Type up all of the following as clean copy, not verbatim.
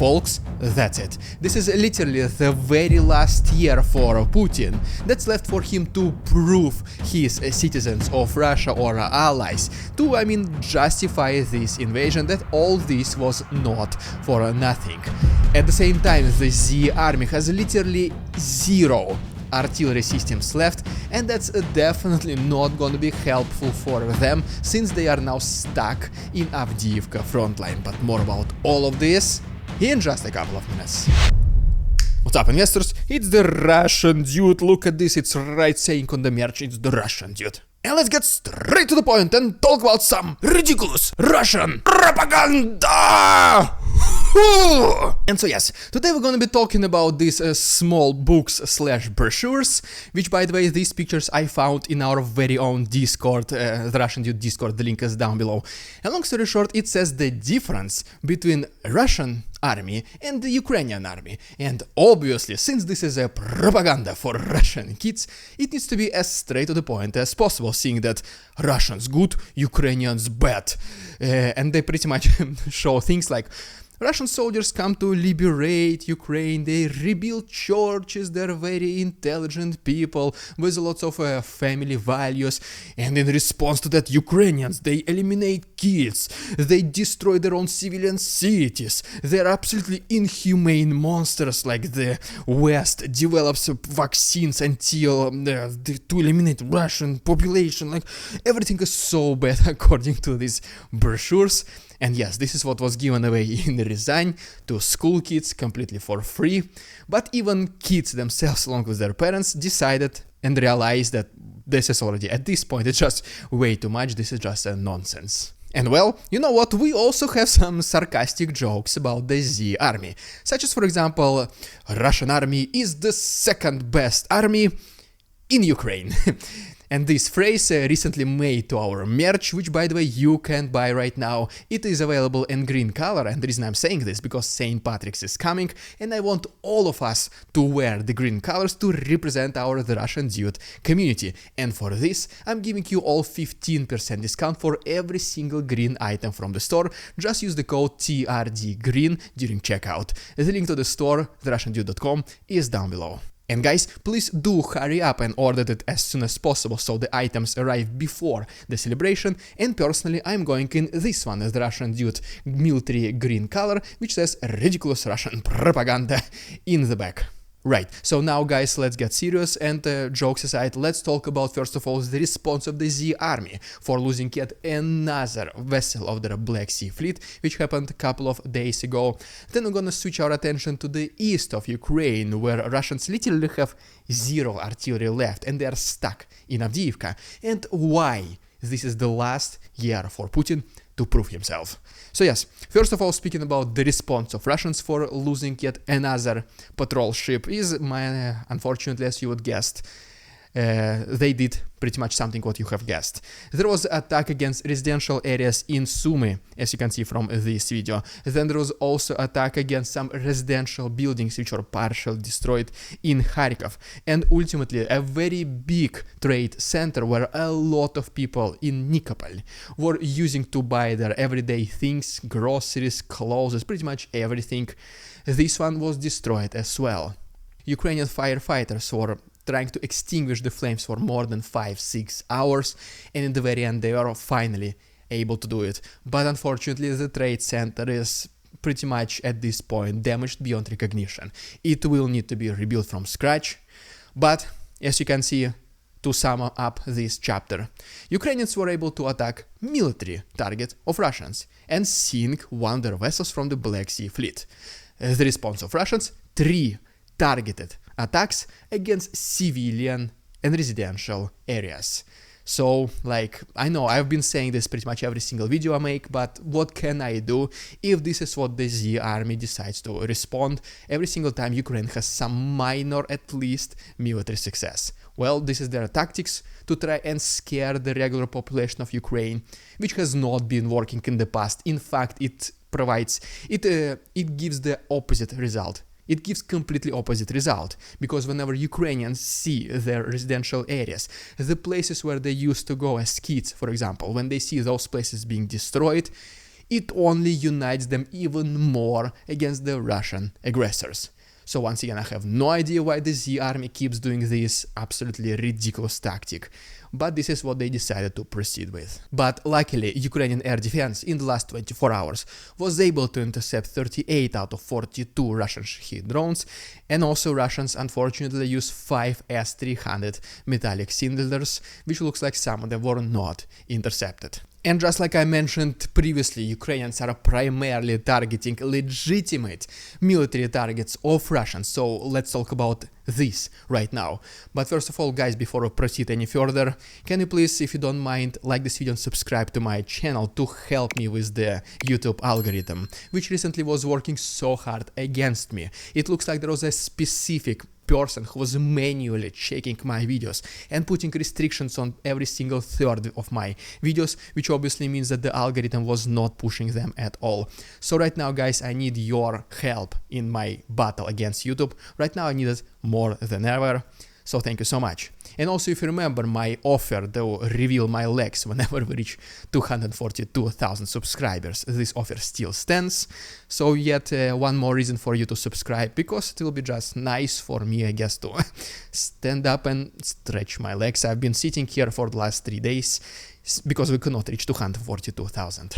Folks, that's it. This is literally the very last year for Putin that's left for him to prove his citizens of Russia or allies to, justify this invasion, that all this was not for nothing. At the same time, the Z army has literally zero artillery systems left, and that's definitely not gonna be helpful for them since they are now stuck in Avdiivka frontline. But more about all of this in just a couple of minutes. What's up, investors? It's the Russian dude. Look at this, it's right saying on the merch, it's the Russian dude. And let's get straight to the point and talk about some ridiculous Russian propaganda! And so yes, today we're gonna be talking about these small books/brochures, which, by the way, these pictures I found in our very own Discord, the Russian Dude Discord, the link is down below. And long story short, it says the difference between Russian army and the Ukrainian army. And obviously, since this is a propaganda for Russian kids, it needs to be as straight to the point as possible, seeing that Russians good, Ukrainians bad. And they pretty much show things like Russian soldiers come to liberate Ukraine, they rebuild churches, they're very intelligent people with lots of family values, and in response to that, Ukrainians, they eliminate kids, they destroy their own civilian cities, they're absolutely inhumane monsters. Like the West develops vaccines until to eliminate Russian population. Like, everything is so bad according to these brochures. And yes, this is what was given away in Ryazan to school kids completely for free. But even kids themselves, along with their parents, decided and realized that this is already, at this point, it's just way too much. This is just a nonsense. And well, you know what, we also have some sarcastic jokes about the Z army. Such as, for example, Russian army is the second best army in Ukraine. And this phrase recently made to our merch, which, by the way, you can buy right now. It is available in green color, and the reason I'm saying this because St. Patrick's is coming, and I want all of us to wear the green colors to represent the Russian Dude community. And for this, I'm giving you all 15% discount for every single green item from the store. Just use the code TRDGreen during checkout. The link to the store, therussiandude.com, is down below. And guys, please do hurry up and order it as soon as possible so the items arrive before the celebration. And personally, I'm going in this one as the Russian Dude military green color, which says ridiculous Russian propaganda in the back. Right, so now guys, let's get serious, and jokes aside, let's talk about first of all the response of the Z army for losing yet another vessel of their Black Sea fleet, which happened a couple of days ago. Then we're gonna switch our attention to the east of Ukraine, where Russians literally have zero artillery left and they are stuck in Avdiivka, and why this is the last year for Putin to prove himself. So yes, first of all, speaking about the response of Russians for losing yet another patrol ship is, unfortunately, as you would guess, they did pretty much something what you have guessed. There was an attack against residential areas in Sumy, as you can see from this video. Then there was also attack against some residential buildings which were partially destroyed in Kharkov. And ultimately, a very big trade center where a lot of people in Nikopol were using to buy their everyday things, groceries, clothes, pretty much everything. This one was destroyed as well. Ukrainian firefighters were trying to extinguish the flames for more than 5-6 hours, and in the very end they are finally able to do it. But unfortunately, the trade center is pretty much at this point damaged beyond recognition. It will need to be rebuilt from scratch. But as you can see, to sum up this chapter, Ukrainians were able to attack military target of Russians and sink one of their vessels from the Black Sea fleet. The response of Russians: 3 targeted attacks against civilian and residential areas. So, like, I know I've been saying this pretty much every single video I make, but what can I do if this is what the Z army decides to respond every single time Ukraine has some minor, at least, military success? Well, this is their tactics to try and scare the regular population of Ukraine, which has not been working in the past. In fact, it gives the opposite result. It gives completely opposite result, because whenever Ukrainians see their residential areas, the places where they used to go as kids, for example, when they see those places being destroyed, it only unites them even more against the Russian aggressors. So once again, I have no idea why the Z army keeps doing this absolutely ridiculous tactic, but this is what they decided to proceed with. But luckily, Ukrainian air defense in the last 24 hours was able to intercept 38 out of 42 Russian Shahed drones, and also Russians unfortunately used 5 S-300 metallic cylinders, which looks like some of them were not intercepted. And just like I mentioned previously, Ukrainians are primarily targeting legitimate military targets of Russians, so let's talk about this right now. But first of all, guys, before we proceed any further, can you please, if you don't mind, like this video and subscribe to my channel to help me with the YouTube algorithm, which recently was working so hard against me. It looks like there was a specific person who was manually checking my videos and putting restrictions on every single third of my videos, which obviously means that the algorithm was not pushing them at all. So right now, guys, I need your help in my battle against YouTube. Right now I need it more than ever, so thank you so much. And also, if you remember my offer to reveal my legs whenever we reach 242,000 subscribers, this offer still stands. So yet one more reason for you to subscribe, because it will be just nice for me, I guess, to stand up and stretch my legs. I've been sitting here for the last 3 days because we could not reach 242,000.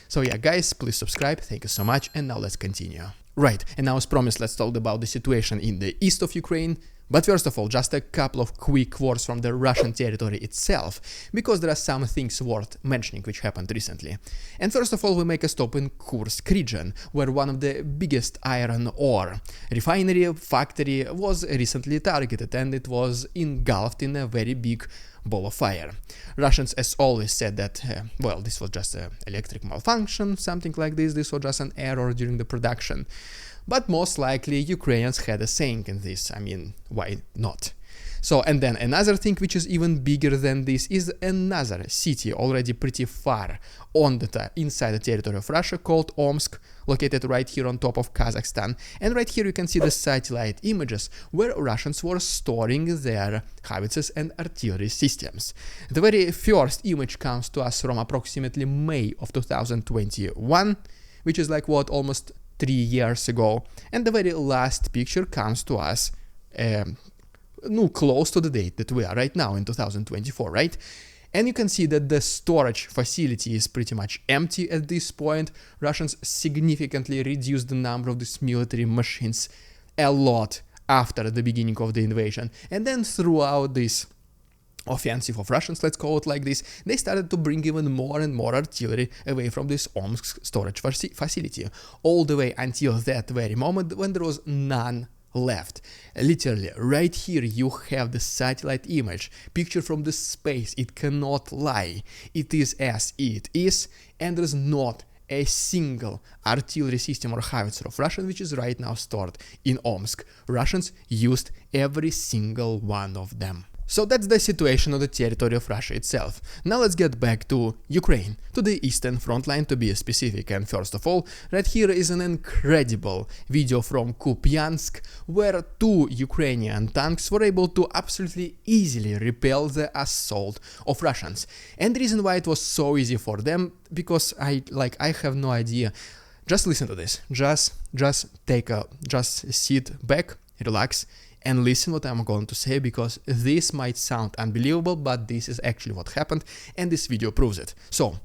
So yeah, guys, please subscribe, thank you so much, and now let's continue. Right, and now as promised, let's talk about the situation in the east of Ukraine. But first of all, just a couple of quick words from the Russian territory itself, because there are some things worth mentioning which happened recently. And first of all, we make a stop in Kursk region, where one of the biggest iron ore refinery factory was recently targeted, and it was engulfed in a very big ball of fire. Russians, as always, said that, well, this was just an electric malfunction, something like this was just an error during the production. But most likely Ukrainians had a saying in this, I mean, why not? So, and then another thing which is even bigger than this is another city already pretty far on the inside the territory of Russia called Omsk, located right here on top of Kazakhstan. And right here you can see the satellite images where Russians were storing their howitzers and artillery systems. The very first image comes to us from approximately May of 2021, which is like what, almost 3 years ago, and the very last picture comes to us close to the date that we are right now in 2024, right? And you can see that the storage facility is pretty much empty at this point. Russians significantly reduced the number of these military machines a lot after the beginning of the invasion, and then throughout this offensive of Russians, let's call it like this, they started to bring even more and more artillery away from this Omsk storage facility, all the way until that very moment when there was none left. Literally, right here you have the satellite image, picture from the space, it cannot lie, it is as it is, and there's not a single artillery system or howitzer of Russian which is right now stored in Omsk. Russians used every single one of them. So that's the situation on the territory of Russia itself. Now let's get back to Ukraine, to the eastern front line to be specific. And first of all, right here is an incredible video from Kupiansk, where 2 Ukrainian tanks were able to absolutely easily repel the assault of Russians. And the reason why it was so easy for them, because I have no idea. Just listen to this. Just sit back, relax, and listen what I'm going to say, because this might sound unbelievable, but this is actually what happened, and this video proves it. So,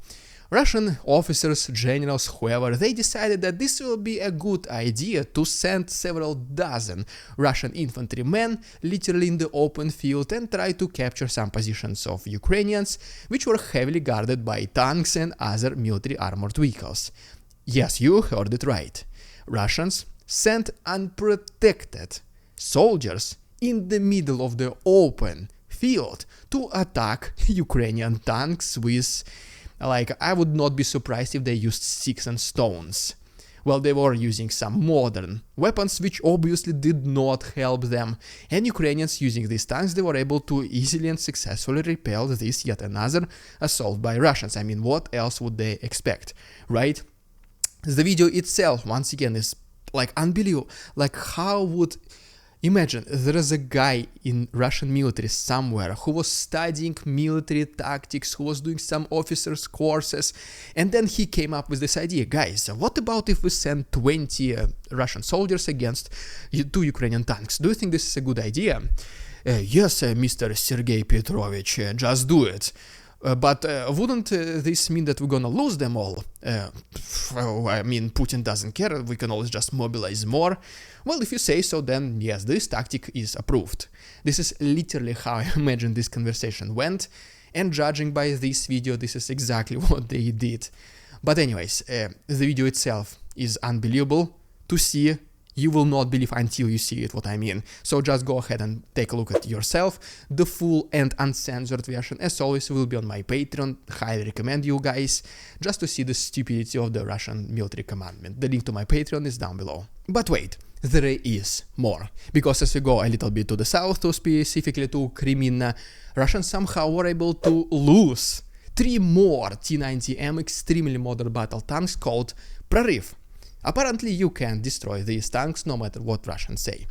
Russian officers, generals, whoever, they decided that this will be a good idea to send several dozen Russian infantrymen literally in the open field and try to capture some positions of Ukrainians, which were heavily guarded by tanks and other military armored vehicles. Yes, you heard it right. Russians sent unprotected soldiers in the middle of the open field to attack Ukrainian tanks with, I would not be surprised if they used sticks and stones. Well, they were using some modern weapons which obviously did not help them, and Ukrainians using these tanks, they were able to easily and successfully repel this yet another assault by Russians. I mean, what else would they expect, right? The video itself, once again, is unbelievable. How would Imagine there is a guy in Russian military somewhere who was studying military tactics, who was doing some officers courses, and then he came up with this idea, guys, what about if we send 20 Russian soldiers against 2 Ukrainian tanks? Do you think this is a good idea? Yes, Mr. Sergei Petrovich, just do it. But wouldn't this mean that we're gonna lose them all? I mean, Putin doesn't care, we can always just mobilize more. Well, if you say so, then yes, this tactic is approved. This is literally how I imagine this conversation went, and judging by this video, this is exactly what they did. But anyways, the video itself is unbelievable to see. You will not believe until you see it, what I mean. So just go ahead and take a look at it yourself. The full and uncensored version, as always, will be on my Patreon. Highly recommend you guys just to see the stupidity of the Russian military commandment. The link to my Patreon is down below. But wait, there is more. Because as we go a little bit to the south, to specifically to Crimea, Russians somehow were able to lose 3 more T-90M extremely modern battle tanks called Proryv. Apparently you can destroy these tanks no matter what Russians say.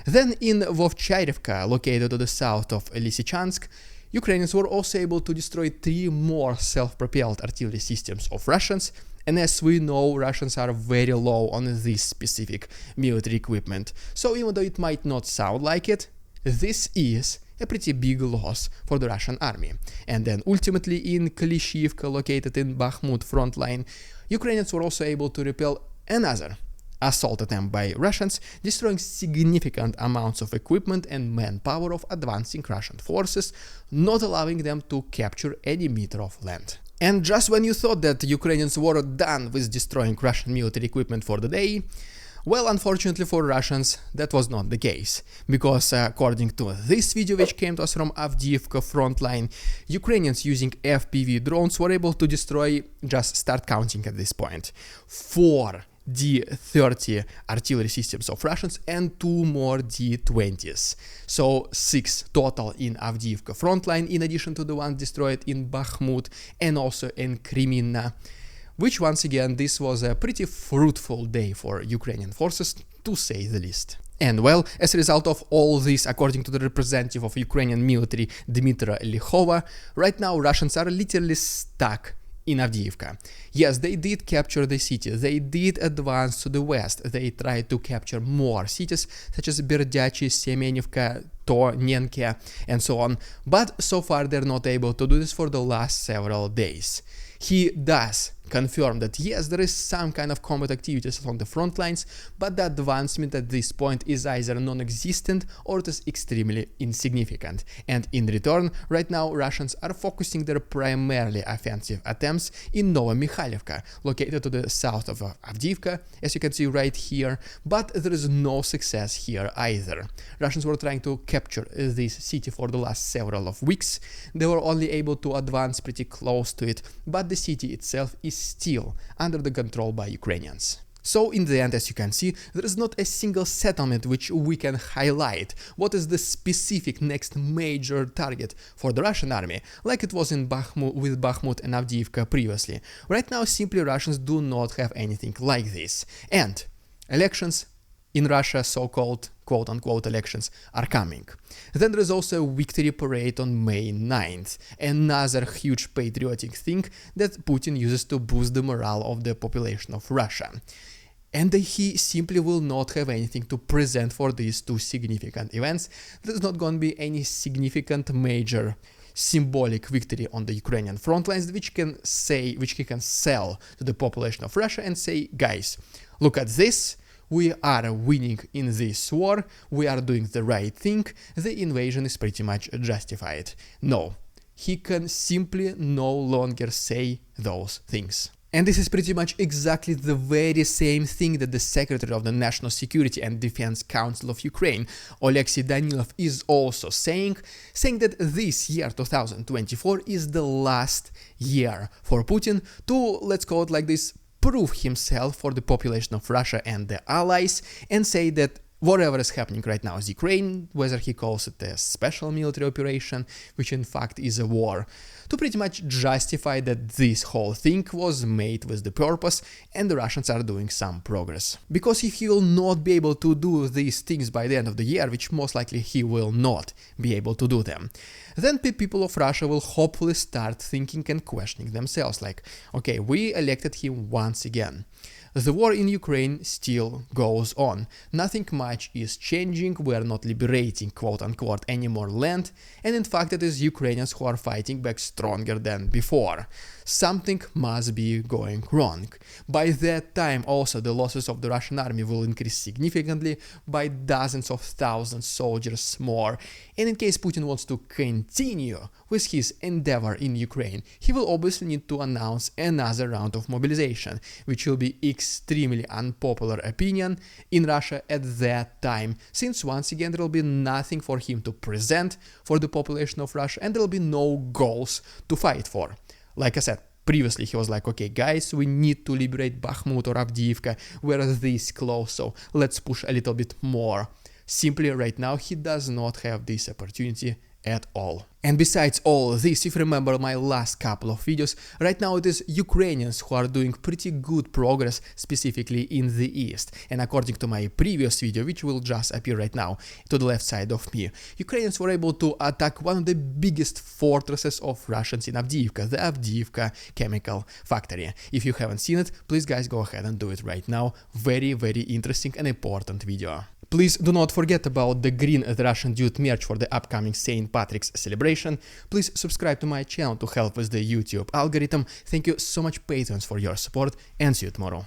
Then in Vovcharivka, located to the south of Lysychansk, Ukrainians were also able to destroy 3 more self-propelled artillery systems of Russians, and as we know, Russians are very low on this specific military equipment. So even though it might not sound like it, this is a pretty big loss for the Russian army. And then ultimately in Klishivka, located in Bakhmut front line, Ukrainians were also able to repel another assault attempt by Russians, destroying significant amounts of equipment and manpower of advancing Russian forces, not allowing them to capture any meter of land. And just when you thought that Ukrainians were done with destroying Russian military equipment for the day, well, unfortunately for Russians, that was not the case, because according to this video which came to us from Avdiivka frontline, Ukrainians using FPV drones were able to destroy, just start counting at this point, 4 D-30 artillery systems of Russians and 2 more D-20s. So 6 total in Avdiivka frontline, in addition to the ones destroyed in Bakhmut and also in Crimea. Which once again, this was a pretty fruitful day for Ukrainian forces, to say the least. And well, as a result of all this, according to the representative of Ukrainian military Dmytro Likhova, right now Russians are literally stuck in Avdiivka. Yes, they did capture the city, they did advance to the west, they tried to capture more cities such as Berdyachi, Semenivka, Tonenke and so on, but so far they're not able to do this for the last several days. He does confirm that yes, there is some kind of combat activities along the front lines, but the advancement at this point is either non-existent or it is extremely insignificant. And in return, right now Russians are focusing their primarily offensive attempts in Novomikhailivka, located to the south of Avdiivka, as you can see right here, but there is no success here either. Russians were trying to capture this city for the last several of weeks. They were only able to advance pretty close to it, but the city itself is still under the control by Ukrainians. So in the end, as you can see, there is not a single settlement which we can highlight what is the specific next major target for the Russian army, like it was in Bakhmut, with Bakhmut and Avdiivka previously. Right now, simply Russians do not have anything like this. And elections in Russia, so-called quote-unquote elections, are coming. Then there is also a victory parade on May 9th, another huge patriotic thing that Putin uses to boost the morale of the population of Russia. And he simply will not have anything to present for these 2 significant events. There's not going to be any significant major symbolic victory on the Ukrainian front lines which he can sell to the population of Russia and say, guys, look at this. We are winning in this war, we are doing the right thing, the invasion is pretty much justified. No, he can simply no longer say those things. And this is pretty much exactly the very same thing that the Secretary of the National Security and Defense Council of Ukraine, Oleksiy Danilov, is also saying that this year, 2024, is the last year for Putin to, let's call it like this, prove himself for the population of Russia and the allies and say that whatever is happening right now is Ukraine, whether he calls it a special military operation, which in fact is a war, to pretty much justify that this whole thing was made with the purpose and the Russians are doing some progress. Because if he will not be able to do these things by the end of the year, which most likely he will not be able to do them, then the people of Russia will hopefully start thinking and questioning themselves like, okay, we elected him once again. The war in Ukraine still goes on. Nothing much is changing, we are not liberating quote-unquote any more land, and in fact it is Ukrainians who are fighting back stronger than before. Something must be going wrong. By that time also the losses of the Russian army will increase significantly by dozens of thousands soldiers more, and in case Putin wants to continue with his endeavor in Ukraine, he will obviously need to announce another round of mobilization, which will be extremely unpopular opinion in Russia at that time, since once again there will be nothing for him to present for the population of Russia and there will be no goals to fight for. Like I said, previously he was like, okay guys, we need to liberate Bakhmut or Avdiivka, we're this close, so let's push a little bit more. Simply right now he does not have this opportunity at all. And besides all this, if you remember my last couple of videos, right now it is Ukrainians who are doing pretty good progress, specifically in the east. And according to my previous video, which will just appear right now to the left side of me, Ukrainians were able to attack one of the biggest fortresses of Russians in Avdiivka, the Avdiivka chemical factory. If you haven't seen it, please guys go ahead and do it right now. Very, very interesting and important video. Please do not forget about the green the Russian Dude merch for the upcoming St. Patrick's celebration. Please subscribe to my channel to help with the YouTube algorithm. Thank you so much patrons for your support and see you tomorrow.